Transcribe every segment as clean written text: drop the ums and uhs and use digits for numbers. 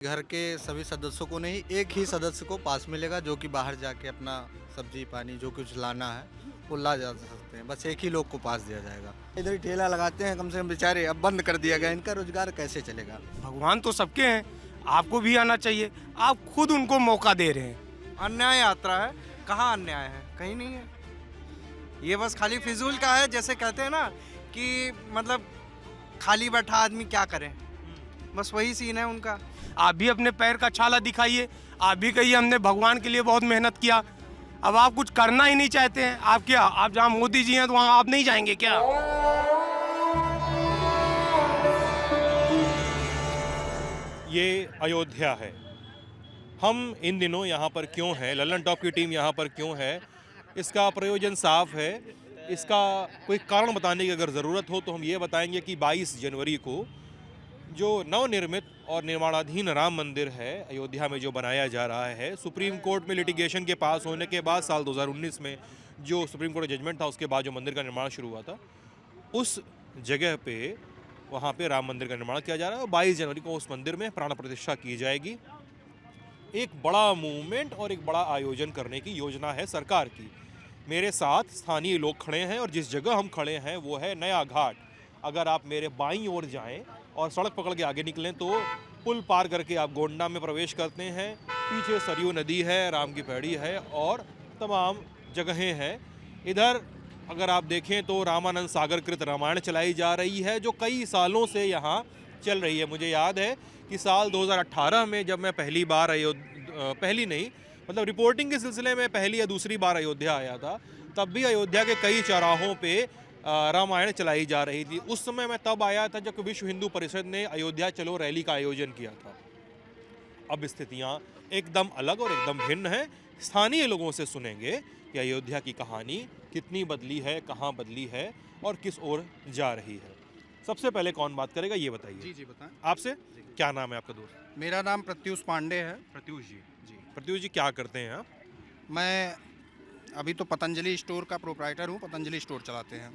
घर के सभी सदस्यों को नहीं, एक ही सदस्य को पास मिलेगा जो कि बाहर जाके अपना सब्जी पानी जो कुछ लाना है वो ला जा सकते हैं। बस एक ही लोग को पास दिया जाएगा। इधर ही ठेला लगाते हैं, कम से कम बेचारे, अब बंद कर दिया गया, इनका रोजगार कैसे चलेगा। भगवान तो सबके हैं, आपको भी आना चाहिए। आप खुद उनको मौका दे रहे हैं। अन्याय यात्रा है। कहाँ अन्याय है? कहीं नहीं है। ये बस खाली फिजूल का है। जैसे कहते हैं ना कि मतलब खाली बैठा आदमी क्या करे, बस वही सीन है उनका। आप भी अपने पैर का छाला दिखाइए। आप भी कहिए हमने भगवान के लिए बहुत मेहनत किया। अब आप कुछ करना ही नहीं चाहते हैं। आप क्या, आप जहाँ मोदी जी हैं तो वहाँ आप नहीं जाएंगे क्या? ये अयोध्या है। हम इन दिनों यहाँ पर क्यों हैं, लल्लन टॉप की टीम यहाँ पर क्यों है, इसका प्रयोजन साफ है। इसका कोई कारण बताने की अगर ज़रूरत हो तो हम ये बताएंगे कि 22 जनवरी को जो नवनिर्मित और निर्माणाधीन राम मंदिर है अयोध्या में जो बनाया जा रहा है, सुप्रीम कोर्ट में लिटिगेशन के पास होने के बाद साल 2019 में जो सुप्रीम कोर्ट का जजमेंट था उसके बाद जो मंदिर का निर्माण शुरू हुआ था, उस जगह पे वहाँ पे राम मंदिर का निर्माण किया जा रहा है और 22 जनवरी को उस मंदिर में प्राण प्रतिष्ठा की जाएगी। एक बड़ा मूवमेंट और एक बड़ा आयोजन करने की योजना है सरकार की। मेरे साथ स्थानीय लोग खड़े हैं और जिस जगह हम खड़े हैं वो है नया घाट। अगर आप मेरे बाईं ओर जाएं और सड़क पकड़ के आगे निकलें तो पुल पार करके आप गोंडा में प्रवेश करते हैं। पीछे सरयू नदी है, राम की पैड़ी है और तमाम जगहें हैं। इधर अगर आप देखें तो रामानंद सागर कृत रामायण चलाई जा रही है जो कई सालों से यहाँ चल रही है। मुझे याद है कि साल 2018 में जब मैं पहली बार पहली नहीं मतलब रिपोर्टिंग के सिलसिले में पहली या दूसरी बार अयोध्या आया था, तब भी अयोध्या के कई चौराहों पे रामायण चलाई जा रही थी। उस समय मैं तब आया था जब विश्व हिंदू परिषद ने अयोध्या चलो रैली का आयोजन किया था। अब स्थितियां एकदम अलग और एकदम भिन्न हैं। स्थानीय लोगों से सुनेंगे कि अयोध्या की कहानी कितनी बदली है, कहाँ बदली है और किस ओर जा रही है। सबसे पहले कौन बात करेगा ये बताइए। जी बताएं। आपसे क्या नाम है आपका दोस्त? मेरा नाम प्रत्यूष पांडे है। प्रत्यूष जी। प्रत्यूष जी क्या करते हैं आप? मैं अभी तो पतंजलि स्टोर का प्रोप्राइटर हूँ। पतंजलि स्टोर चलाते हैं।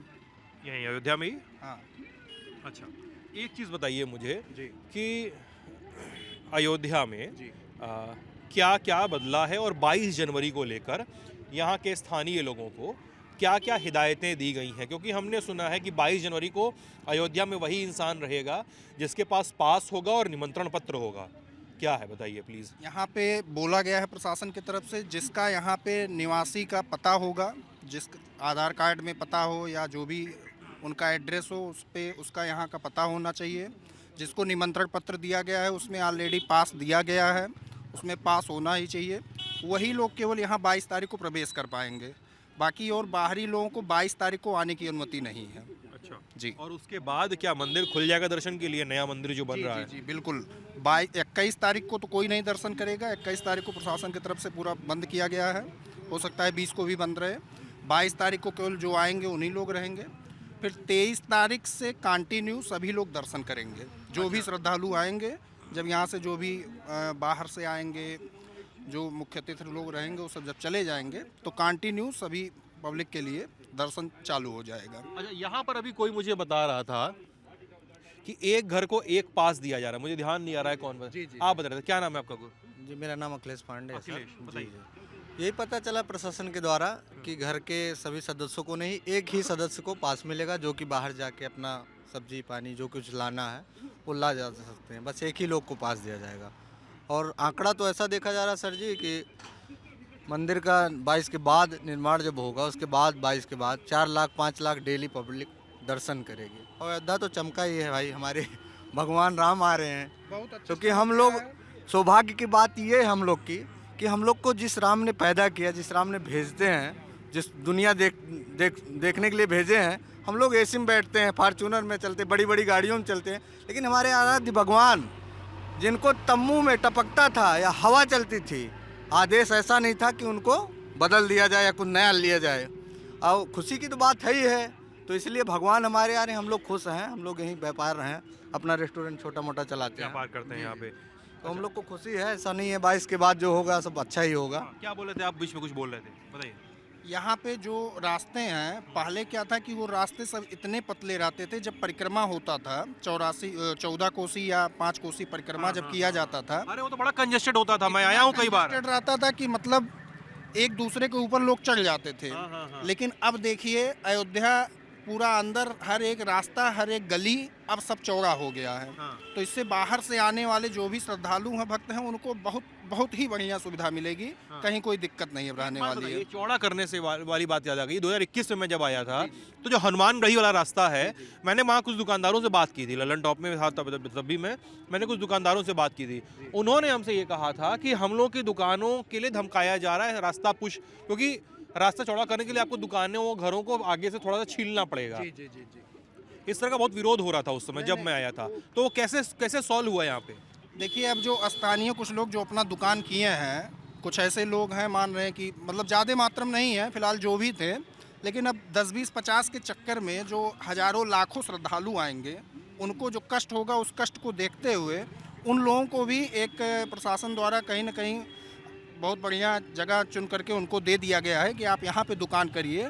यहीं अयोध्या में ही? हाँ अच्छा, एक चीज़ बताइए मुझे जी। कि अयोध्या में जी। क्या क्या बदला है और 22 जनवरी को लेकर यहाँ के स्थानीय लोगों को क्या क्या हिदायतें दी गई हैं, क्योंकि हमने सुना है कि 22 जनवरी को अयोध्या में वही इंसान रहेगा जिसके पास पास होगा और निमंत्रण पत्र होगा। क्या है बताइए प्लीज़। यहाँ पे बोला गया है प्रशासन की तरफ से, जिसका यहाँ पे निवासी का पता होगा, जिस आधार कार्ड में पता हो या जो भी उनका एड्रेस हो उस पे उसका यहाँ का पता होना चाहिए। जिसको निमंत्रण पत्र दिया गया है उसमें ऑलरेडी पास दिया गया है, उसमें पास होना ही चाहिए। वही लोग केवल यहाँ 22 तारीख को प्रवेश कर पाएंगे। बाकी और बाहरी लोगों को 22 तारीख को आने की अनुमति नहीं है। अच्छा जी। और उसके बाद क्या मंदिर खुल जाएगा दर्शन के लिए, नया मंदिर जो बन रहा है? जी बिल्कुल। 21 तारीख को तो कोई नहीं दर्शन करेगा। 21 तारीख को प्रशासन की तरफ से पूरा बंद किया गया है। हो सकता है 20 को भी बंद रहे। 22 तारीख को केवल जो आएंगे उन्हीं लोग रहेंगे। फिर 23 तारीख से कंटिन्यू सभी लोग दर्शन करेंगे। जो भी श्रद्धालु आएंगे, जब यहाँ से जो भी बाहर से आएंगे, जो मुख्य तीर्थ लोग रहेंगे वो सब जब चले जाएंगे तो कंटिन्यू सभी पब्लिक के लिए दर्शन चालू हो जाएगा। अच्छा, यहाँ पर अभी कोई मुझे बता रहा था कि एक घर को एक पास दिया जा रहा है। मुझे ध्यान नहीं आ रहा है कौन बता। जी। आप बता रहे थे, क्या नाम है आपका? जी, मेरा नाम अखिलेश पांडे है सर। अखिलेश, जी बताइए। जी। यही पता चला प्रशासन के द्वारा कि घर के सभी सदस्यों को नहीं, एक ही सदस्य को पास मिलेगा जो कि बाहर जाके अपना सब्जी पानी जो कुछ लाना है वो ला जा सकते हैं। बस एक ही लोग को पास दिया जाएगा। और आंकड़ा तो ऐसा देखा जा रहा है सर जी कि मंदिर का 22 के बाद निर्माण जब होगा उसके बाद 22 के बाद 4 लाख 5 लाख डेली पब्लिक दर्शन करेगी। और अयोध्या तो चमका ही है भाई, हमारे भगवान राम आ रहे हैं। बहुत अच्छा। क्योंकि हम लोग, सौभाग्य की बात ये है हम लोग की कि हम लोग को जिस राम ने पैदा किया, जिस राम ने भेजते हैं, जिस दुनिया देखने के लिए भेजे हैं, हम लोग एसी में बैठते हैं, फार्चूनर में चलते, बड़ी बड़ी गाड़ियों में चलते हैं, लेकिन हमारे आराध्य भगवान जिनको तम्बू में टपकता था या हवा चलती थी, आदेश ऐसा नहीं था कि उनको बदल दिया जाए या कुछ नया लिया जाए। और खुशी की तो बात है ही है, तो इसलिए भगवान हमारे आ रहे हैं, हम लोग खुश हैं। हम लोग यहीं व्यापार हैं, अपना रेस्टोरेंट छोटा मोटा चलाते हैं, व्यापार करते हैं यहाँ पे। तो हम लोग को खुशी है। ऐसा नहीं है 22 के बाद जो होगा सब अच्छा ही होगा। क्या बोल रहे थे आप? बीच में कुछ बोल रहे थे, बताइए। यहाँ पे जो रास्ते हैं, पहले क्या था कि वो रास्ते सब इतने पतले रहते थे। जब परिक्रमा होता था 14 कोसी या 5 कोसी परिक्रमा जब किया जाता था, अरे वो तो बड़ा कंजेस्टेड होता था, मैं आया हूँ कई बार। congested रहता था कि मतलब एक दूसरे के ऊपर लोग चढ़ जाते थे। लेकिन अब देखिए अयोध्या पूरा अंदर हर एक रास्ता, हर एक गली अब सब चौड़ा हो गया है। तो इससे बाहर से आने वाले जो भी श्रद्धालु हैं, भक्त हैं, उनको बहुत ही बढ़िया सुविधा मिलेगी। कहीं कोई दिक्कत नहीं है रहने वाली है। ये चौड़ा करने से वाली बात याद आ गई। 2021 में मैं जब आया था तो जो हनुमानगढ़ी वाला रास्ता है, मैंने वहाँ कुछ दुकानदारों से बात की थी, ललन टॉप में था तब भी मैंने कुछ दुकानदारों से बात की थी। उन्होंने हमसे ये कहा था कि हम लोग की दुकानों के लिए धमकाया जा रहा है रास्ता पुश, क्योंकि रास्ता चौड़ा करने के लिए आपको दुकानें और घरों को आगे से थोड़ा सा छीलना पड़ेगा। जी। इस तरह का बहुत विरोध हो रहा था उस समय जब मैं आया था। तो वो कैसे सॉल्व हुआ यहाँ पे? देखिए, अब जो स्थानीय कुछ लोग जो अपना दुकान किए हैं, कुछ ऐसे लोग हैं मान रहे हैं कि मतलब ज़्यादा मात्रा में नहीं है फिलहाल जो भी थे, लेकिन अब 10, 20, 50 के चक्कर में जो हज़ारों लाखों श्रद्धालु आएंगे, उनको जो कष्ट होगा उस कष्ट को देखते हुए उन लोगों को भी एक प्रशासन द्वारा कहीं ना कहीं बहुत बढ़िया जगह चुन करके उनको दे दिया गया है कि आप यहाँ पे दुकान करिए,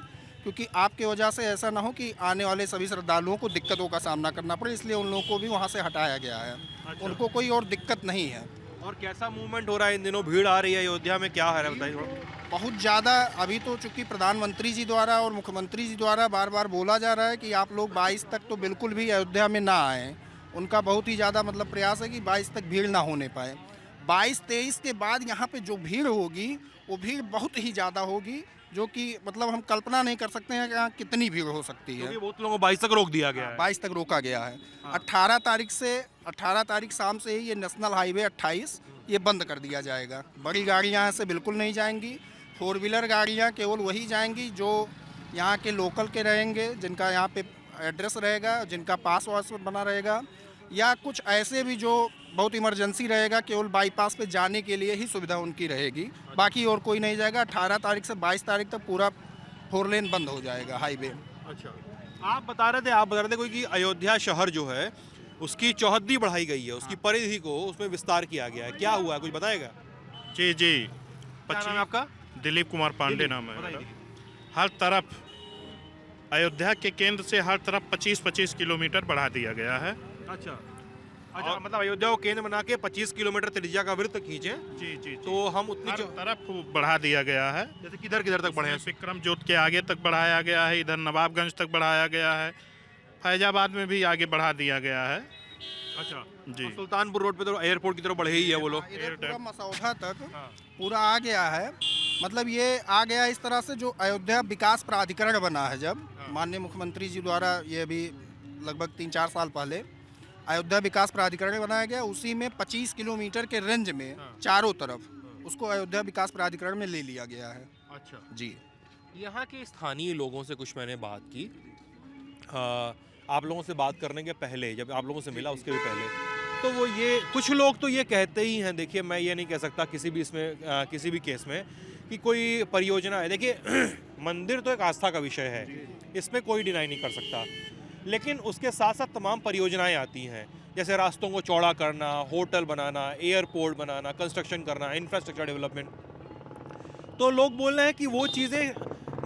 क्योंकि आपके वजह से ऐसा ना हो कि आने वाले सभी श्रद्धालुओं को दिक्कतों का सामना करना पड़े, इसलिए उन लोगों को भी वहाँ से हटाया गया है। उनको कोई और दिक्कत नहीं है। और कैसा मूवमेंट हो रहा है इन दिनों? भीड़ आ रही है अयोध्या में, क्या है बताइए थोड़ा। बहुत ज़्यादा। अभी तो चूँकि प्रधानमंत्री जी द्वारा और मुख्यमंत्री जी द्वारा बार बार बोला जा रहा है कि आप लोग 22 तक तो बिल्कुल भी अयोध्या में ना आएँ। उनका बहुत ही ज़्यादा मतलब प्रयास है कि 22 तक भीड़ ना होने पाए। 22-23 के बाद यहाँ पे जो भीड़ होगी वो भीड़ बहुत ही ज़्यादा होगी, जो कि मतलब हम कल्पना नहीं कर सकते हैं कि यहाँ कितनी भीड़ हो सकती है। बहुत लोगों को 22 तक रोक दिया गया है। 22 तक रोका गया है। 18 तारीख शाम से ही ये नेशनल हाईवे 28 ये बंद कर दिया जाएगा। बड़ी गाड़ियाँ यहाँ से बिल्कुल नहीं जाएंगी। 4 व्हीलर गाड़ियाँ केवल वही जाएंगी जो यहाँ के लोकल के रहेंगे, जिनका यहाँ पे एड्रेस रहेगा, जिनका पास वास बना रहेगा, या कुछ ऐसे भी जो बहुत इमरजेंसी रहेगा, केवल बाईपास पे जाने के लिए ही सुविधा उनकी रहेगी, बाकी और कोई नहीं जाएगा। 18 तारीख से 22 तारीख तक पूरा 4 लेन बंद हो जाएगा हाईवे। अच्छा, आप बता रहे थे कोई कि अयोध्या शहर जो है उसकी चौहद्दी बढ़ाई गई है, उसकी परिधि को उसमें विस्तार किया गया है, क्या हुआ है कुछ बताएगा? जी क्या नाम है आपका? दिलीप कुमार पांडे नाम है मेरा। हर तरफ अयोध्या के केंद्र से हर तरफ 25-25 किलोमीटर बढ़ा दिया गया है। अच्छा, मतलब अयोध्या को केंद्र बना के 25 किलोमीटर त्रिज्या का वृत्त खींचे। जी। तो हम उतनी हर तरफ बढ़ा दिया गया है। जैसे किधर तक बढ़े हैं? विक्रम जोत के आगे तक बढ़ाया गया है, इधर नवाबगंज तक बढ़ाया गया है, फैजाबाद में भी आगे बढ़ा दिया गया है। अच्छा जी। और सुल्तानपुर रोड पे तो एयरपोर्ट की तरफ बढ़े ही है वो लोग। इधर पूरा मसौदा तक पूरा आ गया है। मतलब ये आ गया इस तरह से, जो अयोध्या विकास प्राधिकरण बना है, जब माननीय मुख्यमंत्री जी द्वारा ये अभी लगभग 3-4 साल पहले अयोध्या विकास प्राधिकरण बनाया गया, उसी में 25 किलोमीटर के रेंज में चारों तरफ उसको अयोध्या विकास प्राधिकरण में ले लिया गया है। अच्छा जी। यहाँ के स्थानीय लोगों से कुछ मैंने बात की, आप लोगों से बात करने के पहले, जब आप लोगों से मिला उसके भी पहले, तो वो ये कुछ लोग तो ये कहते ही हैं, देखिए मैं ये नहीं कह सकता किसी भी केस में कि कोई परियोजना है। देखिए मंदिर तो एक आस्था का विषय है, इसमें कोई डिनाई नहीं कर सकता, लेकिन उसके साथ साथ तमाम परियोजनाएं आती हैं, जैसे रास्तों को चौड़ा करना, होटल बनाना, एयरपोर्ट बनाना, कंस्ट्रक्शन करना, इंफ्रास्ट्रक्चर डेवलपमेंट। तो लोग बोल रहे हैं कि वो चीज़ें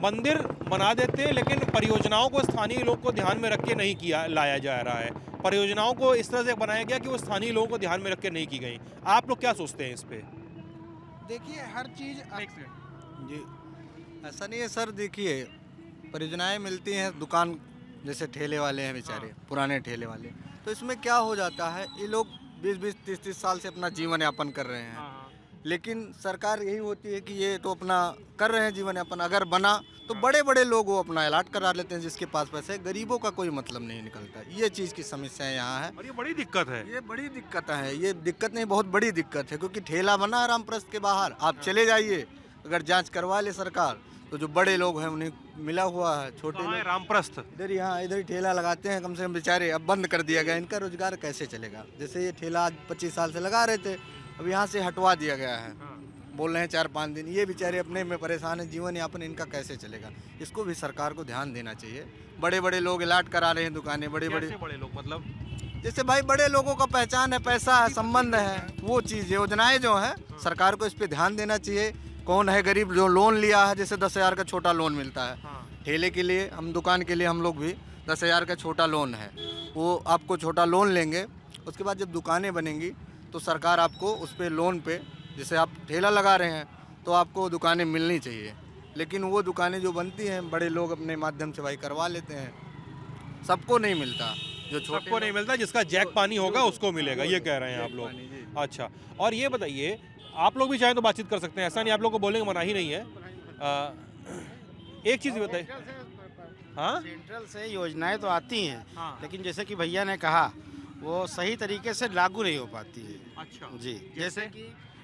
मंदिर बना देते हैं, लेकिन परियोजनाओं को स्थानीय लोग को ध्यान में रख के नहीं लाया जा रहा है। परियोजनाओं को इस तरह से बनाया गया कि वो स्थानीय लोगों को ध्यान में रख के नहीं की गई। आप लोग क्या सोचते हैं इस पर? देखिए हर चीज़ जी ऐसा नहीं है सर। देखिए परियोजनाएं मिलती हैं, दुकान जैसे ठेले वाले हैं बेचारे, पुराने ठेले वाले, तो इसमें क्या हो जाता है, ये लोग 20-20, 30-30 साल से अपना जीवन यापन कर रहे हैं, लेकिन सरकार यही होती है कि ये तो अपना कर रहे हैं जीवन यापन, अगर बना तो बड़े बड़े लोग वो अपना अलाट करा लेते हैं, जिसके पास पैसे, गरीबों का कोई मतलब नहीं निकलता। ये चीज़ की समस्या यहाँ है और ये बड़ी दिक्कत है। ये बड़ी दिक्कत है, ये दिक्कत नहीं बहुत बड़ी दिक्कत है, क्योंकि ठेला बना रामप्रस्थ के बाहर, आप चले जाइए, अगर जांच करवा ले सरकार तो जो बड़े लोग हैं उन्हें मिला हुआ है, छोटे लोग रामप्रस्थ इधर यहाँ इधर ही ठेला लगाते हैं, कम से कम बेचारे, अब बंद कर दिया गया, इनका रोजगार कैसे चलेगा? जैसे ये ठेला आज 25 साल से लगा रहे थे, अब यहाँ से हटवा दिया गया है, बोल रहे हैं 4-5 दिन, ये बेचारे अपने में परेशान है, जीवन यापन इनका कैसे चलेगा? इसको भी सरकार को ध्यान देना चाहिए। बड़े बड़े लोग अलाट करा रहे हैं दुकानें, बड़े बड़े लोग मतलब जैसे भाई बड़े लोगों का पहचान है, पैसा है, संबंध है, वो चीज़ योजनाएं जो हैं सरकार को इस पर ध्यान देना चाहिए। कौन है गरीब जो लोन लिया है, जैसे 10,000 का छोटा लोन मिलता है ठेले के लिए, हम दुकान के लिए हम लोग भी 10,000 का छोटा लोन है, वो आपको छोटा लोन लेंगे। उसके बाद जब दुकानें बनेंगी तो सरकार आपको उस पर लोन पे, जैसे आप ठेला लगा रहे हैं तो आपको दुकानें मिलनी चाहिए। लेकिन वो दुकानें जो बनती हैं बड़े लोग अपने माध्यम से भाई करवा लेते हैं, सबको नहीं मिलता। जो छोटे सबको नहीं मिलता, जिसका जैक पानी होगा उसको मिलेगा, ये कह रहे हैं आप लोग। अच्छा, और ये बताइए, आप लोग भी चाहें तो बातचीत कर सकते हैं, ऐसा नहीं आप लोग को बोलेंगे मना ही नहीं है। एक चीज़ बताइए। हाँ, सेंट्रल से योजनाएं तो आती हैं, लेकिन जैसे कि भैया ने कहा वो सही तरीके से लागू नहीं हो पाती है। अच्छा जी,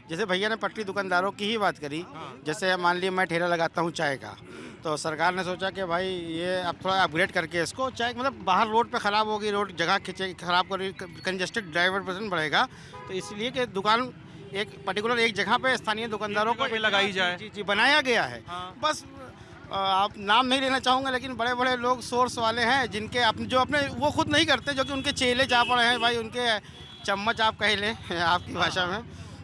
जैसे भैया ने पटरी दुकानदारों की ही बात करी। जैसे मान लिया मैं ठेला लगाता हूँ चाय का, तो सरकार ने सोचा कि भाई ये अब थोड़ा अपग्रेड करके इसको चाय, मतलब बाहर रोड पे ख़राब होगी, रोड जगह खींचे खराब करी, कंजेस्टेड ड्राइवर पर्सन बढ़ेगा, तो इसलिए कि दुकान एक पर्टिकुलर एक जगह पे स्थानीय दुकानदारों को पे लगाई जाए। जी बनाया गया है। बस आप नाम नहीं लेना चाहूँगा, लेकिन बड़े बड़े लोग सोर्स वाले हैं जिनके अपने जो अपने वो खुद नहीं करते, जो कि उनके चेले चापड़ हैं भाई, उनके चम्मच आप कह लें आपकी भाषा में,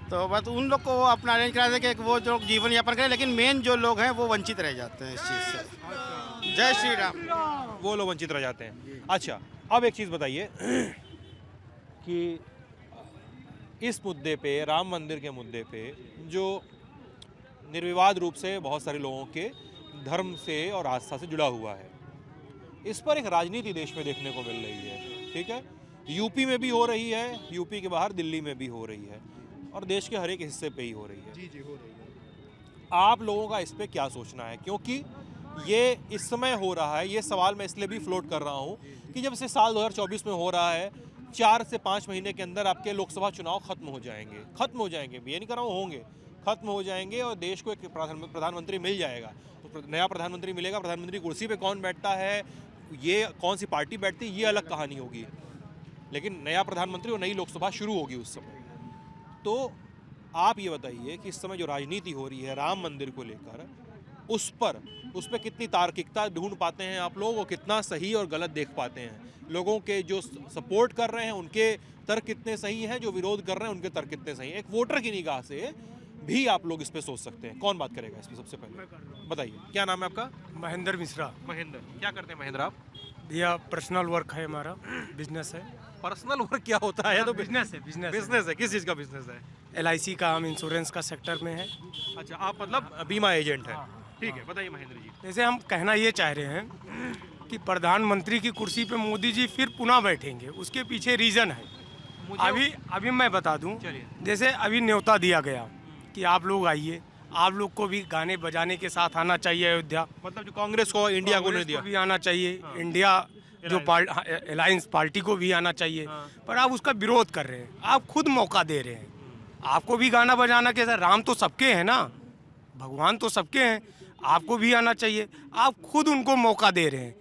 तो बस उन लोग को अपना अरेंज करा दे कि वो जो जीवन यापन करें, लेकिन मेन जो लोग हैं वो वंचित रह जाते हैं इस चीज़ से। जय श्री राम। वो लोग वंचित रह जाते हैं। अच्छा, अब एक चीज़ बताइए कि इस मुद्दे पे, राम मंदिर के मुद्दे पे, जो निर्विवाद रूप से बहुत सारे लोगों के धर्म से और आस्था से जुड़ा हुआ है, इस पर एक राजनीति देश में देखने को मिल रही है। ठीक है, यूपी में भी हो रही है, यूपी के बाहर दिल्ली में भी हो रही है, और देश के हर एक हिस्से पे ही हो रही है। जी हो रही है। आप लोगों का इस पे क्या सोचना है? क्योंकि ये इस समय हो रहा है, ये सवाल मैं इसलिए भी फ्लोट कर रहा हूँ कि जब से साल 2024 में हो रहा है, 4 से 5 महीने के अंदर आपके लोकसभा चुनाव खत्म हो जाएंगे, ये नहीं कर रहा हूँ, होंगे, खत्म हो जाएंगे, और देश को एक प्रधानमंत्री मिल जाएगा। तो नया प्रधानमंत्री मिलेगा, प्रधानमंत्री कुर्सी पे कौन बैठता है, ये कौन सी पार्टी बैठती है, ये अलग कहानी होगी, लेकिन नया प्रधानमंत्री और नई लोकसभा शुरू होगी उस समय। तो आप ये बताइए कि इस समय जो राजनीति हो रही है राम मंदिर को लेकर, उस पर कितनी तार्किकता ढूंढ पाते हैं आप लोग, और कितना सही और गलत देख पाते हैं? लोगों के जो सपोर्ट कर रहे हैं उनके तर्क कितने सही हैं, जो विरोध कर रहे हैं उनके तर्क कितने सही हैं? एक वोटर की निगाह से भी आप लोग इस पे सोच सकते हैं। कौन बात करेगा इसमें? सबसे पहले बताइए, क्या नाम है आपका? महेंद्र मिश्रा। महेंद्र, क्या करते हैं महेंद्र आप? भैया पर्सनल वर्क है, हमारा बिजनेस है। पर्सनल वर्क क्या होता है? तो बिजनेस है। बिजनेस है। किस चीज़ का बिजनेस है? LIC का, हम इंश्योरेंस का सेक्टर में है। अच्छा, आप मतलब बीमा एजेंट है। ठीक है, बताइए महेंद्र जी। जैसे हम कहना ये चाह रहे हैं कि प्रधानमंत्री की कुर्सी पे मोदी जी फिर पुनः बैठेंगे, उसके पीछे रीज़न है। अभी मैं बता दूं, जैसे अभी न्योता दिया गया कि आप लोग आइए, आप लोग को भी गाने बजाने के साथ आना चाहिए अयोध्या, मतलब जो कांग्रेस को इंडिया को नहीं दिया, भी आना चाहिए, इंडिया जो अलायंस पार्टी को भी आना चाहिए, पर आप उसका विरोध कर रहे हैं। आप खुद मौका दे रहे हैं, आपको भी गाना बजाना कैसा, राम तो सबके हैं ना, भगवान तो सबके हैं, आपको भी आना चाहिए। आप खुद उनको मौका दे रहे हैं।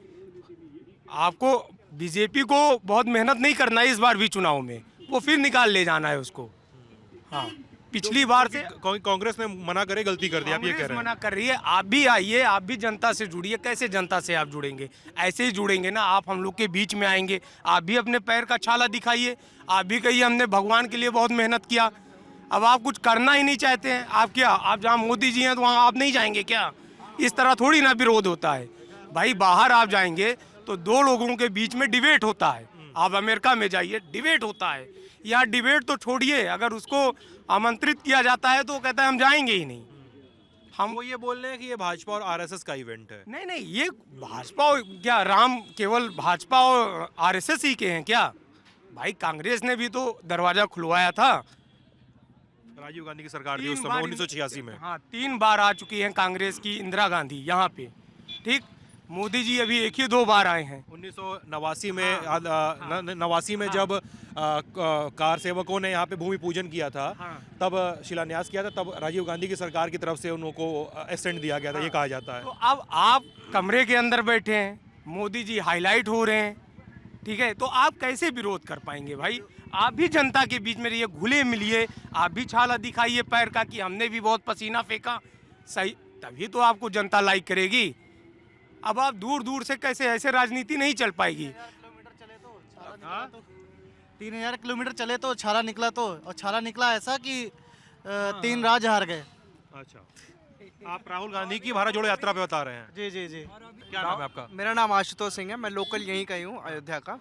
आपको बीजेपी को बहुत मेहनत नहीं करना है इस बार भी चुनाव में, वो फिर निकाल ले जाना है उसको। हाँ, पिछली बार से कांग्रेस ने मना करे, गलती कर दी, आप ये कह रहे हैं। मना कर रही है। आप भी आइए, आप भी जनता से जुड़िए। कैसे जनता से आप जुड़ेंगे? ऐसे ही जुड़ेंगे ना, आप हम लोग के बीच में आएंगे, आप भी अपने पैर का छाला दिखाइए, आप भी कहिए हमने भगवान के लिए बहुत मेहनत किया। अब आप कुछ करना ही नहीं चाहते हैं, आप क्या, आप जहाँ मोदी जी हैं तो वहाँ आप नहीं जाएंगे क्या? इस तरह थोड़ी ना विरोध होता है भाई। बाहर आप जाएंगे तो दो लोगों के बीच में डिबेट होता है। आप अमेरिका में जाइए, डिबेट होता है। यहाँ डिबेट तो छोड़िए, अगर उसको आमंत्रित किया जाता है तो वो कहता है हम जाएंगे ही नहीं। हम वो ये बोल रहे हैं कि ये भाजपा और RSS का इवेंट है। नहीं, ये भाजपा क्या, राम केवल भाजपा और RSS ही के हैं क्या भाई? कांग्रेस ने भी तो दरवाजा खुलवाया था। राजीव गांधी की सरकार थी उस समय 1986 में। हाँ, 3 बार आ चुकी हैं कांग्रेस की इंदिरा गांधी यहाँ पे। ठीक, मोदी जी अभी 1 ही 2 बार आए हैं। 1989 में 89 में जब कार सेवकों ने यहाँ पे भूमि पूजन किया था, तब शिलान्यास किया था, तब राजीव गांधी की सरकार की तरफ से उनको एसेंट दिया गया था, ये कहा जाता है। तो अब आप कमरे के अंदर बैठे हैं, मोदी जी हाईलाइट हो रहे हैं, ठीक है, तो आप कैसे विरोध कर पाएंगे भाई? आप भी जनता के बीच में रहिए, घुले मिलिए, आप भी छाला दिखाइए पैर का कि हमने भी बहुत पसीना फेंका, सही, तभी तो आपको जनता लाइक करेगी। अब आप दूर दूर से कैसे, ऐसे राजनीति नहीं चल पाएगी। 3000 किलोमीटर चले तो छाला निकला, तो और छाला निकला ऐसा कि 3 राज्य हार गए। अच्छा, आप राहुल गांधी की भारत जोड़ो यात्रा पे बता रहे हैं। जी जी जी। क्या नाम है आपका? मेरा नाम आशुतोष सिंह है, मैं लोकल यहीं का ही हूँ, अयोध्या का।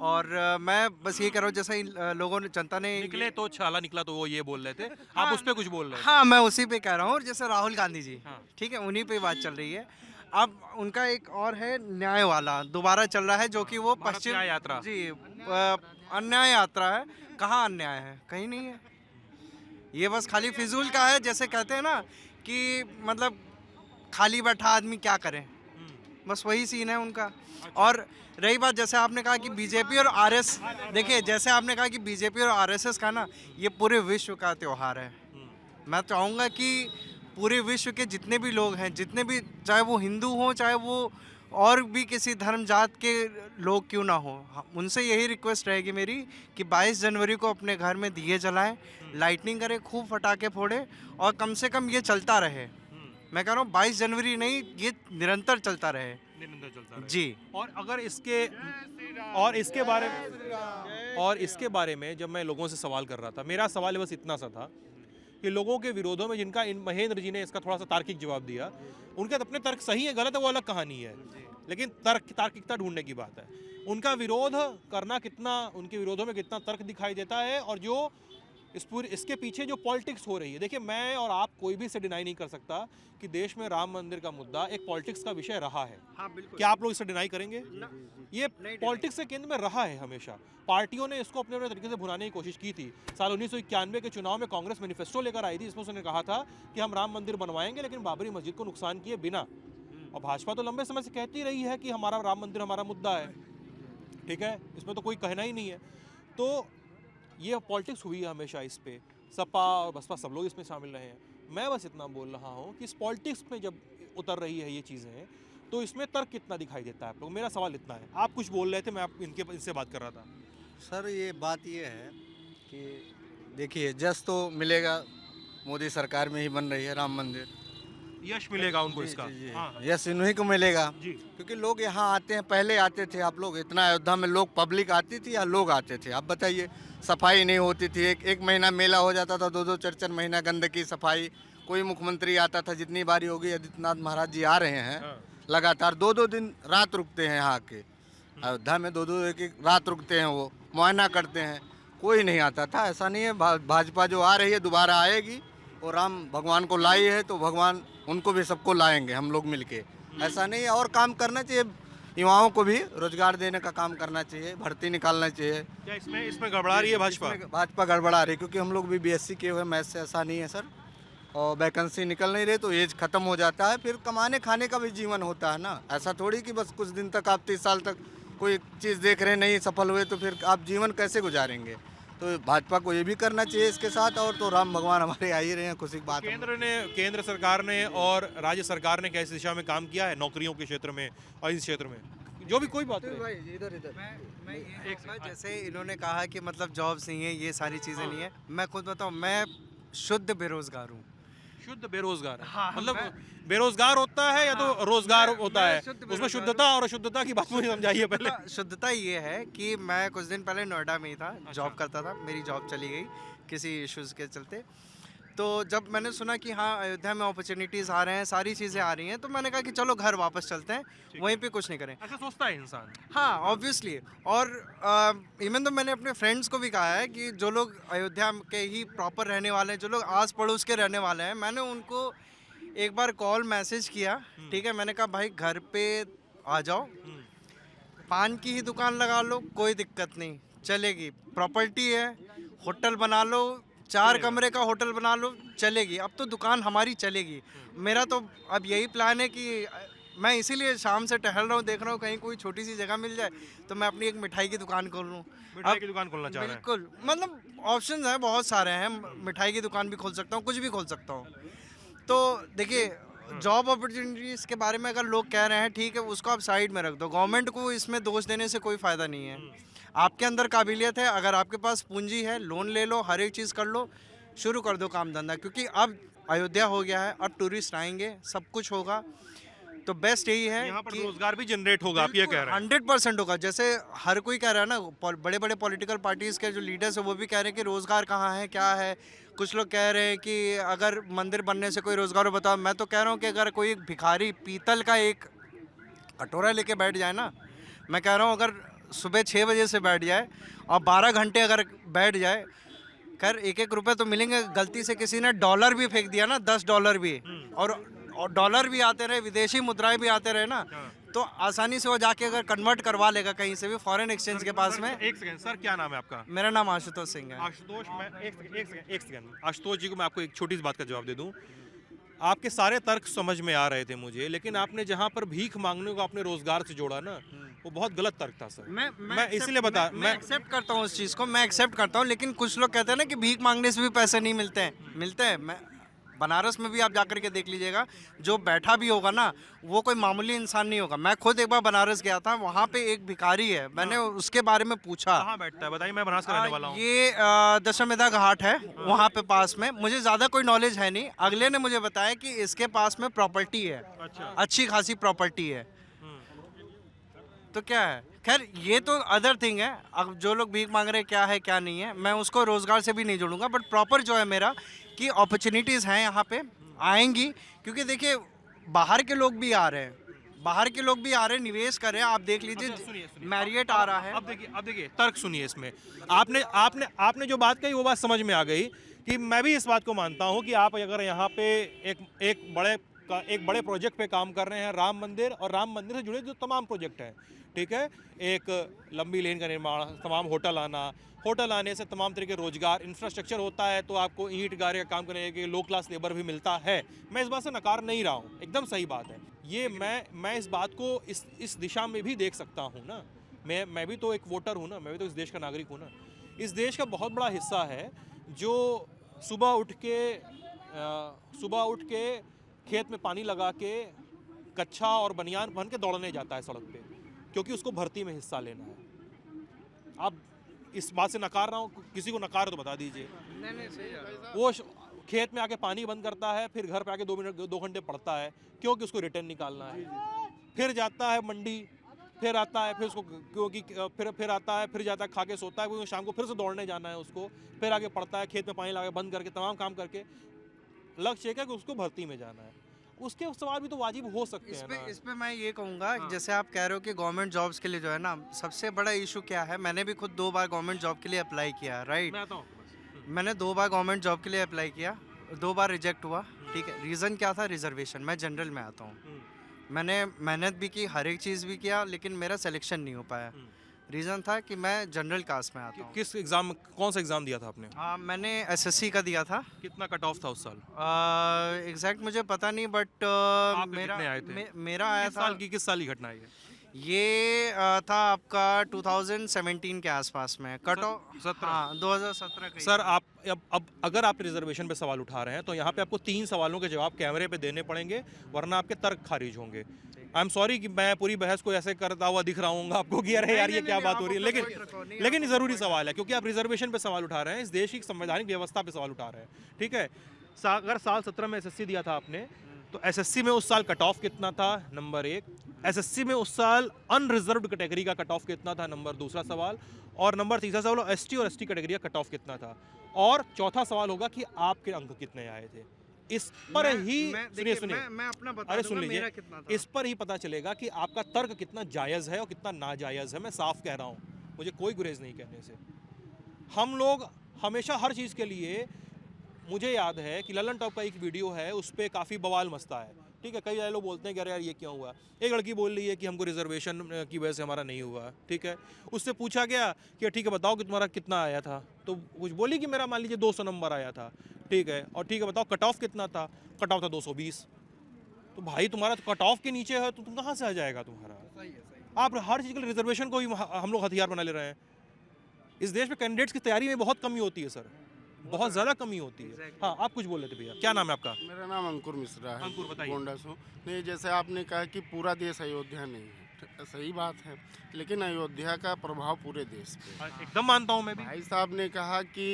और मैं बस ये कह रहा हूँ, जैसे इन लोगों ने, जनता ने निकले तो छाला निकला तो वो ये बोल रहे थे, आप उस पे कुछ बोल रहे हैं। हाँ, मैं उसी पे कह रहा हूँ। और जैसे राहुल गांधी जी, हाँ। ठीक है, उन्हीं पे बात चल रही है। अब उनका एक और है न्याय वाला, दोबारा चल रहा है, जो कि वो भारत पश्चिम न्याय यात्रा। जी, अन्याय यात्रा है। कहाँ अन्याय है? कहीं नहीं है। ये बस खाली फिजूल का है। जैसे कहते हैं ना कि मतलब खाली बैठा आदमी क्या करे, बस वही सीन है उनका। और रही बात, जैसे आपने कहा कि बीजेपी और आरएस, देखिए जैसे आपने कहा कि बीजेपी और आरएसएस का ना, ये पूरे विश्व का त्यौहार है। मैं चाहूँगा कि पूरे विश्व के जितने भी लोग हैं, जितने भी, चाहे वो हिंदू हों, चाहे वो और भी किसी धर्म जात के लोग क्यों ना हो, उनसे यही रिक्वेस्ट रहेगी मेरी कि 22 जनवरी को अपने घर में दिए जलाएं, लाइटनिंग करें, खूब फटाके फोड़े, और कम से कम ये चलता रहे। मैं कह रहा हूँ 22 जनवरी नहीं, ये निरंतर चलता रहे। जी। और अगर इसके बारे में जब मैं लोगों से सवाल कर रहा था, मेरा सवाल बस इतना सा था कि लोगों के विरोधों में, जिनका इन महेंद्र जी ने इसका थोड़ा सा तार्किक जवाब दिया, उनके अपने तर्क सही है, गलत है, वो अलग कहानी है, लेकिन तार्किकता ढूंढने की बात है। उनका विरोध करना कितना, उनके विरोधों में कितना तर्क दिखाई देता है, और जो इसके पीछे जो पॉलिटिक्स हो रही है। देखिए, मैं और आप कोई भी इसे डिनाई नहीं कर सकता कि देश में राम मंदिर का मुद्दा एक पॉलिटिक्स का विषय रहा है। हाँ, बिल्कुल। क्या आप लोग इसे डिनाई करेंगे? ये पॉलिटिक्स के केंद्र में रहा है हमेशा। पार्टियों ने इसको अपने अपने तरीके से भुनाने की कोशिश की थी। साल 1991 के चुनाव में कांग्रेस मैनिफेस्टो लेकर आई थी, इसमें उसने कहा था कि हम राम मंदिर बनवाएंगे, लेकिन बाबरी मस्जिद को नुकसान किए बिना। और भाजपा तो लंबे समय से कहती रही है कि हमारा राम मंदिर हमारा मुद्दा है, ठीक है, इसमें तो कोई कहना ही नहीं है। तो ये पॉलिटिक्स हुई है हमेशा इस पे, सपा और बसपा सब लोग इसमें शामिल रहे हैं। मैं बस इतना बोल रहा हूँ कि इस पॉलिटिक्स में जब उतर रही है ये चीज़ें, तो इसमें तर्क कितना दिखाई देता है आप लोग? मेरा सवाल इतना है। आप कुछ बोल रहे थे, मैं इनसे बात कर रहा था। सर ये बात ये है कि देखिए, जस तो मिलेगा, मोदी सरकार में ही बन रही है राम मंदिर, यश मिलेगा उनको जी, इसका। जी, जी। हाँ, यस इन्हीं को मिलेगा, जी। क्योंकि लोग यहाँ आते हैं। पहले आते थे आप लोग, इतना अयोध्या में लोग, पब्लिक आती थी या लोग आते थे? आप बताइए। सफाई नहीं होती थी, एक महीना मेला हो जाता था, 2-2 4-4 महीना गंदगी सफाई। कोई मुख्यमंत्री आता था, जितनी बारी होगी, आदित्यनाथ महाराज जी आ रहे हैं, लगातार 2-2 दिन रात रुकते हैं यहाँ के अयोध्या में, 2-2 एक रात रुकते हैं, वो मुआयना करते हैं। कोई नहीं आता था। ऐसा नहीं है, भाजपा जो आ रही है दोबारा आएगी, और राम भगवान को लाई है तो भगवान उनको भी सबको लाएंगे हम लोग मिलके। ऐसा नहीं है। और काम करना चाहिए, युवाओं को भी रोजगार देने का काम करना चाहिए, भर्ती निकालना चाहिए। क्या इसमें गड़बड़ा रही है भाजपा? भाजपा गड़बड़ा रही, क्योंकि हम लोग भी बीएससी किए हुए, मैथ से ऐसा नहीं है सर, और वैकेंसी निकल नहीं रही तो एज खत्म हो जाता है। फिर कमाने खाने का भी जीवन होता है ना, ऐसा थोड़ी कि बस कुछ दिन तक आप 30 साल तक कोई चीज़ देख रहे नहीं सफल हुए तो फिर आप जीवन कैसे गुजारेंगे? तो भाजपा को ये भी करना चाहिए इसके साथ। और तो राम भगवान हमारे आ ही रहे हैं, खुशी की बात है। केंद्र सरकार ने और राज्य सरकार ने क्या इस दिशा में काम किया है, नौकरियों के क्षेत्र में और इस क्षेत्र में? जो भी कोई बात नहीं। इधर इधर मैं ये कहूँगा, जैसे इन्होंने कहा कि मतलब जॉब्स नहीं है, ये सारी चीज़ें नहीं है। मैं खुद बताऊँ, मैं शुद्ध बेरोजगार हूँ। शुद्ध बेरोजगार? हाँ, मतलब बेरोजगार होता है या तो रोजगार होता है? शुद्ध उसमें शुद्धता और अशुद्धता की बात मुझे समझाइए पहले। शुद्धता ये है कि मैं कुछ दिन पहले नोएडा में ही था, जॉब करता था, मेरी जॉब चली गई किसी इश्यूज़ के चलते। तो जब मैंने सुना कि हाँ अयोध्या में अपॉर्चुनिटीज़ आ रहे हैं, सारी चीज़ें आ रही हैं, तो मैंने कहा कि चलो घर वापस चलते हैं, वहीं पे कुछ नहीं करें। ऐसा सोचता है इंसान। हाँ, ऑब्वियसली। और इवन तो मैंने अपने फ्रेंड्स को भी कहा है कि जो लोग अयोध्या के ही प्रॉपर रहने वाले हैं, जो लोग आस पड़ोस के रहने वाले हैं, मैंने उनको एक बार कॉल मैसेज किया, ठीक है, मैंने कहा भाई घर पे आ जाओ, पान की ही दुकान लगा लो, कोई दिक्कत नहीं, चलेगी, प्रॉपर्टी है, होटल बना लो, 4 कमरे का होटल बना लो, चलेगी। अब तो दुकान हमारी चलेगी। मेरा तो अब यही प्लान है कि मैं इसीलिए शाम से टहल रहा हूँ, देख रहा हूँ कहीं कोई छोटी सी जगह मिल जाए तो मैं अपनी एक मिठाई की दुकान खोल लूँ। मिठाई की दुकान खोलना चाह रहे हैं? बिल्कुल, मतलब ऑप्शंस हैं, बहुत सारे हैं। मिठाई की दुकान भी खोल सकता हूँ, कुछ भी खोल सकता हूँ। तो देखिए, जॉब अपॉर्चुनिटीज़ के बारे में अगर लोग कह रहे हैं, ठीक है, उसको आप साइड में रख दो। गवर्नमेंट को इसमें दोष देने से कोई फ़ायदा नहीं है। आपके अंदर काबिलियत है, अगर आपके पास पूंजी है, लोन ले लो, हर एक चीज़ कर लो, शुरू कर दो काम धंधा। क्योंकि अब अयोध्या हो गया है, अब टूरिस्ट आएंगे, सब कुछ होगा। तो बेस्ट यही है यहाँ पर कि रोजगार भी जनरेट होगा, आप ये कह रहे हैं। 100% होगा। जैसे हर कोई कह रहा है ना, बड़े बड़े पॉलिटिकल पार्टीज के जो लीडर्स है वो भी कह रहे हैं कि रोजगार कहाँ है, क्या है। कुछ लोग कह रहे हैं कि अगर मंदिर बनने से कोई रोजगार हो बताओ। मैं तो कह रहा हूँ कि अगर कोई एक भिखारी पीतल का एक कटोरा लेके बैठ जाए ना, मैं कह रहा हूँ अगर सुबह 6 बजे से बैठ जाए और 12 घंटे अगर बैठ जाए, खैर 1-1 रुपए तो मिलेंगे। गलती से किसी ने डॉलर भी फेंक दिया ना, $10 भी, और डॉलर भी आते रहे, विदेशी मुद्राएं भी आते रहे ना, तो आसानी से वो जाके अगर कन्वर्ट करवा लेगा कहीं से भी, फॉरेन एक्सचेंज के पास में। एक सेकंड सर, क्या नाम है आपका? मेरा नाम आशुतोष सिंह है। आशुतोष, मैं एक सेकंड आशुतोष जी को मैं आपको एक छोटी सी बात का जवाब दे दूं। आपके सारे तर्क समझ में आ रहे थे मुझे, लेकिन आपने जहां पर भीख मांगने को आपने रोजगार से जोड़ा ना, वो बहुत गलत तर्क था सर। मैं इसलिए बता, मैं एक्सेप्ट करता हूँ उस चीज़ को, मैं एक्सेप्ट करता हूँ, लेकिन कुछ लोग कहते हैं ना कि भीख मांगने से भी पैसे नहीं मिलते हैं। मिलते हैं। मैं बनारस में भी आप जाकर के देख लीजिएगा, जो बैठा भी होगा ना वो कोई मामूली इंसान नहीं होगा। मैं खुद एक बार बनारस गया था, वहाँ पे एक भिखारी है, मैंने उसके बारे में पूछा। कहाँ बैठता है बताइए, मैं बनारस का रहने वाला हूँ। ये दशमेधा घाट है वहाँ पे पास में। मुझे ज़्यादा कोई नॉलेज है नहीं। अगले ने मुझे बताया कि इसके पास में प्रॉपर्टी है, अच्छी खासी प्रॉपर्टी है। तो क्या है, खैर ये तो अदर थिंग है। अब जो लोग भीख मांग रहे हैं क्या है क्या नहीं है, मैं उसको रोज़गार से भी नहीं जोड़ूंगा। बट प्रॉपर जो है मेरा कि अपॉर्चुनिटीज़ हैं यहाँ पे, आएंगी। क्योंकि देखिए बाहर के लोग भी आ रहे हैं, बाहर के लोग भी आ रहे हैं, निवेश कर रहे हैं। आप देख लीजिए मैरियट आ रहा है। अब देखिए तर्क सुनिए इसमें। आपने जो बात कही वो बात समझ में आ गई कि मैं भी इस बात को मानता हूँ कि आप अगर यहाँ पे एक बड़े प्रोजेक्ट पे काम कर रहे हैं, राम मंदिर, और राम मंदिर से जुड़े जो तमाम प्रोजेक्ट हैं, ठीक है, एक लंबी लेन का निर्माण, तमाम होटल आने से तमाम तरह के रोजगार, इंफ्रास्ट्रक्चर होता है, तो आपको ईंट गारे का काम करने के लो क्लास लेबर भी मिलता है। मैं इस बात से नकार नहीं रहा हूँ, एकदम सही बात है ये। मैं इस बात को इस दिशा में भी देख सकता हूँ ना। मैं भी तो एक वोटर हूँ ना, मैं भी तो इस देश का नागरिक हूँ ना। इस देश का बहुत बड़ा हिस्सा है जो सुबह उठ के खेत में पानी लगा के कच्छा और बनियान पहन के दौड़ने जाता है सड़क पे, क्योंकि उसको भर्ती में हिस्सा लेना है। अब इस बात से नकार रहा हूँ, किसी को नकार तो बता दीजिए। वो खेत में आके पानी बंद करता है, फिर घर पे आके 2 घंटे पढ़ता है, क्योंकि उसको रिटर्न निकालना है। फिर जाता है मंडी, फिर आता है, फिर उसको क्योंकि फिर आता है, फिर जाता है, खा के सोता है, क्योंकि शाम को फिर से दौड़ने जाना है उसको। फिर आगे पढ़ता है, खेत में पानी लगा के बंद करके तमाम काम करके, लक्ष्य है कि उसको भर्ती में जाना है। उसके सवाल भी तो वाजिब हो सकते हैं ना। इस पे मैं ये कहूँगा, जैसे आप कह रहे हो कि गवर्नमेंट जॉब्स के लिए जो है ना, सबसे बड़ा इशू क्या है। मैंने भी खुद 2 बार गवर्नमेंट जॉब के लिए अप्लाई किया, राइट। मैंने 2 बार गवर्नमेंट जॉब के लिए अप्लाई किया, 2 बार रिजेक्ट हुआ, ठीक है। रीज़न क्या था? रिजर्वेशन। मैं जनरल में आता हूँ, मैंने मेहनत भी की, हर एक चीज़ भी किया, लेकिन मेरा सिलेक्शन नहीं हो पाया। रीज़न था कि मैं जनरल कास्ट में आता हूँ। किस एग्जाम, कौन सा एग्जाम दिया था आपने? मैंने एसएससी का दिया था। कितना कट ऑफ था उस साल? एग्जैक्ट मुझे पता नहीं, बट मेरा आया था। किस साल की घटना है ये? ये था आपका 2017 के आसपास में, कट ऑफ 2017 का। सर आप अब अगर आप रिजर्वेशन पे सवाल उठा रहे हैं तो यहाँ पे आपको 3 सवालों के जवाब कैमरे पे देने पड़ेंगे, वरना आपके तर्क खारिज होंगे। आई एम सॉरी कि मैं पूरी बहस को ऐसे करता हुआ दिख रहा हूँ आपको कि अरे यार ये क्या बात हो रही है, लेकिन ज़रूरी सवाल है, क्योंकि आप रिजर्वेशन पे सवाल उठा रहे हैं, इस देश की संवैधानिक व्यवस्था पे सवाल उठा रहे हैं, ठीक है। अगर साल 17 में एसएससी दिया था आपने, तो एसएससी में उस साल कट ऑफ कितना था? नंबर 1। एसएससी में उस साल अनरिजर्व्ड कैटेगरी का कट ऑफ कितना था? नंबर 2 सवाल। और नंबर 3 सवाल एसटी और एसटी कैटेगरी का कट ऑफ कितना था? और चौथा सवाल होगा कि आपके अंक कितने आए थे। इस पर ही सुनिए मैं अपना बता अरे सुन दूंगा मेरा लीजिए, कितना था। इस पर ही पता चलेगा कि आपका तर्क कितना जायज़ है और कितना नाजायज़ है। मैं साफ कह रहा हूँ, मुझे कोई गुरेज नहीं कहने से। हम लोग हमेशा हर चीज़ के लिए, मुझे याद है कि ललन टॉप का एक वीडियो है, उस पर काफ़ी बवाल मचता है, ठीक है। कई सारे लोग बोलते हैं कि अरे यार ये क्यों हुआ। एक लड़की बोल रही है कि हमको रिजर्वेशन की वजह से हमारा नहीं हुआ, ठीक है। उससे पूछा गया कि ठीक है बताओ कि तुम्हारा कितना आया था, तो कुछ बोली कि मेरा मान लीजिए 200 नंबर आया था, ठीक है। और ठीक है बताओ कट ऑफ कितना था? कट ऑफ था 220। तो भाई तुम्हारा तो कट ऑफ के नीचे है, तो तुम कहाँ से आ जाएगा तुम्हारा? आप हर चीज़ के लिए रिजर्वेशन को ही हम लोग हथियार बना ले रहे हैं। इस देश में कैंडिडेट्स की तैयारी में बहुत कमी होती है सर, बहुत ज़्यादा कमी होती है। हाँ आप कुछ बोल रहे थे भैया, क्या नाम है आपका? मेरा नाम अंकुर मिश्रा है। अंकुर बताइए। गोंडा से हूँ। नहीं, जैसे आपने कहा कि पूरा देश अयोध्या नहीं है, सही बात है, लेकिन अयोध्या का प्रभाव पूरे देश पे। एकदम मानता हूँ मैं भी। भाई साहब ने कहा कि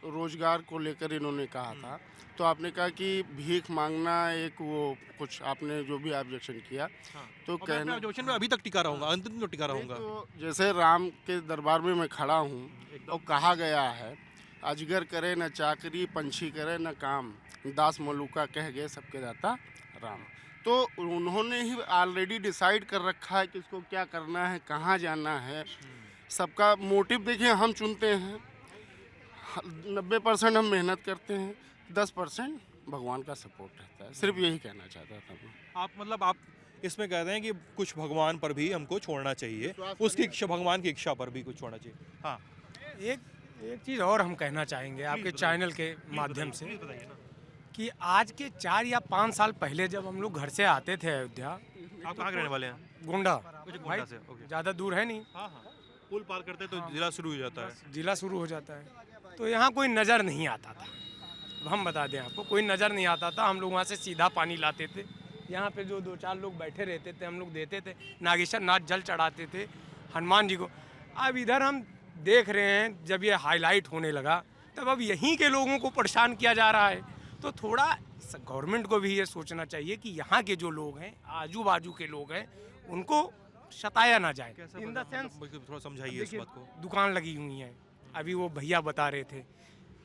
रोजगार को लेकर इन्होंने कहा था, तो आपने कहा कि भीख मांगना एक वो कुछ आपने जो भी ऑब्जेक्शन किया, तो कहना ऑब्जेक्शन में अभी तक टिका रहूंगा, अंतिम तक टिका रहूंगा। तो जैसे राम के दरबार में मैं खड़ा हूँ और कहा गया है, अजगर करे न चाकरी, पंछी करे न काम, दास मलूका कह गए सबके दाता राम। तो उन्होंने ही ऑलरेडी डिसाइड कर रखा है कि इसको क्या करना है, कहाँ जाना है। सबका मोटिव देखिए, हम चुनते हैं 90% हम मेहनत करते हैं, 10% भगवान का सपोर्ट रहता है। सिर्फ यही कहना चाहता था मैं। आप मतलब आप इसमें कहते हैं कि कुछ भगवान पर भी हमको छोड़ना चाहिए, उसकी इच्छा, भगवान की इच्छा पर भी कुछ छोड़ना चाहिए। हाँ, एक चीज़ और हम कहना चाहेंगे आपके चैनल के माध्यम से कि आज के 4 या 5 साल पहले जब हम लोग घर से आते थे अयोध्या, आप कहाँ के रहने वाले हैं? गोंडा गोंडा से, ओके। ज़्यादा दूर है नहीं, हाँ हाँ, पुल पार करते तो जिला शुरू हो जाता है। जिला शुरू हो जाता है। तो यहाँ कोई नज़र नहीं आता था, हम बता दें आपको, कोई नज़र नहीं आता था। हम लोग वहाँ से सीधा पानी लाते थे, यहाँ पे जो 2-4 लोग बैठे रहते थे हम लोग देते थे, नागेश्वर नाथ जल चढ़ाते थे हनुमान जी को। अब इधर हम देख रहे हैं जब ये हाईलाइट होने लगा तब अब यहीं के लोगों को परेशान किया जा रहा है। तो थोड़ा गवर्नमेंट को भी ये सोचना चाहिए कि यहाँ के जो लोग हैं, आजू बाजू के लोग हैं, उनको सताया ना जाए। इन द सेंस थोड़ा समझाइए इस बात को। दुकान लगी हुई है, अभी वो भैया बता रहे थे,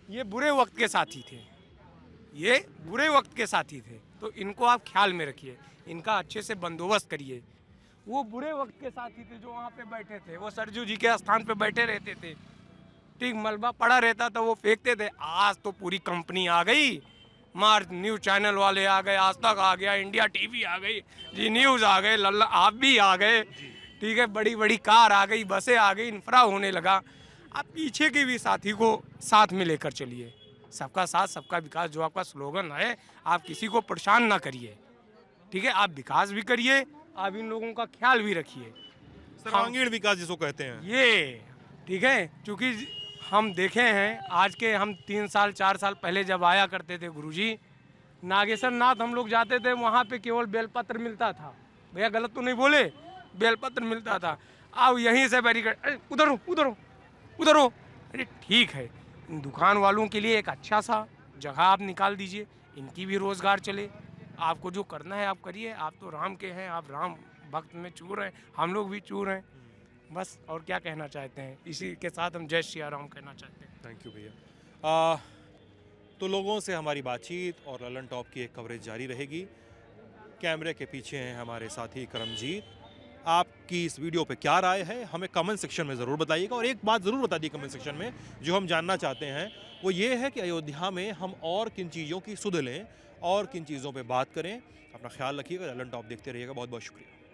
ये बुरे वक्त के साथी थे, ये बुरे वक्त के साथी थे, तो इनको आप ख्याल में रखिए, इनका अच्छे से बंदोबस्त करिए। वो बुरे वक्त के साथी थे जो वहाँ पे बैठे थे, वो सरजू जी के स्थान पे बैठे रहते थे, ठीक, मलबा पड़ा रहता था वो फेंकते थे। आज तो पूरी कंपनी आ गई, मार न्यूज़ चैनल वाले आ गए, आज तक आ गया, इंडिया टीवी आ गई, जी न्यूज़ आ गए, लल्ला आप भी आ गए, ठीक है, बड़ी बड़ी कार आ गई, बसें आ गई, इंफ्रा होने लगा। आप पीछे के भी साथी को साथ में लेकर चलिए, सबका साथ सबका विकास जो आपका स्लोगन है, आप किसी को परेशान ना करिए, ठीक है, आप विकास भी करिए, आप इन लोगों का ख्याल भी रखिए, सर्वांगीण विकास जिसको कहते हैं ये ठीक है। क्योंकि हम देखे हैं, आज के हम 3 साल 4 साल पहले जब आया करते थे गुरुजी, नागेश्वर नाथ हम लोग जाते थे, वहाँ पे केवल बेलपत्र मिलता था, भैया गलत तो नहीं बोले, बेलपत्र मिलता था। आओ यहीं से बैरिकेड, अरे उधर हो उधर हो उधर हो, अरे ठीक है, इन दुकान वालों के लिए एक अच्छा सा जगह आप निकाल दीजिए, इनकी भी रोज़गार चले। आपको जो करना है आप करिए, आप तो राम के हैं, आप राम भक्त में चूर हैं, हम लोग भी चूर हैं, बस। और क्या कहना चाहते हैं, इसी के साथ हम जय श्री राम कहना चाहते हैं। थैंक यू भैया। तो लोगों से हमारी बातचीत और ललन टॉप की एक कवरेज जारी रहेगी। कैमरे के पीछे हैं हमारे साथी करमजीत। आपकी इस वीडियो पे क्या राय है हमें कमेंट सेक्शन में ज़रूर बताइएगा, और एक बात ज़रूर बता दी कमेंट सेक्शन में जो हम जानना चाहते हैं, वो ये है कि अयोध्या में हम और किन चीज़ों की सुध लें और किन चीज़ों पे बात करें। अपना ख्याल रखिएगा, ललन टॉप देखते रहिएगा। बहुत बहुत शुक्रिया।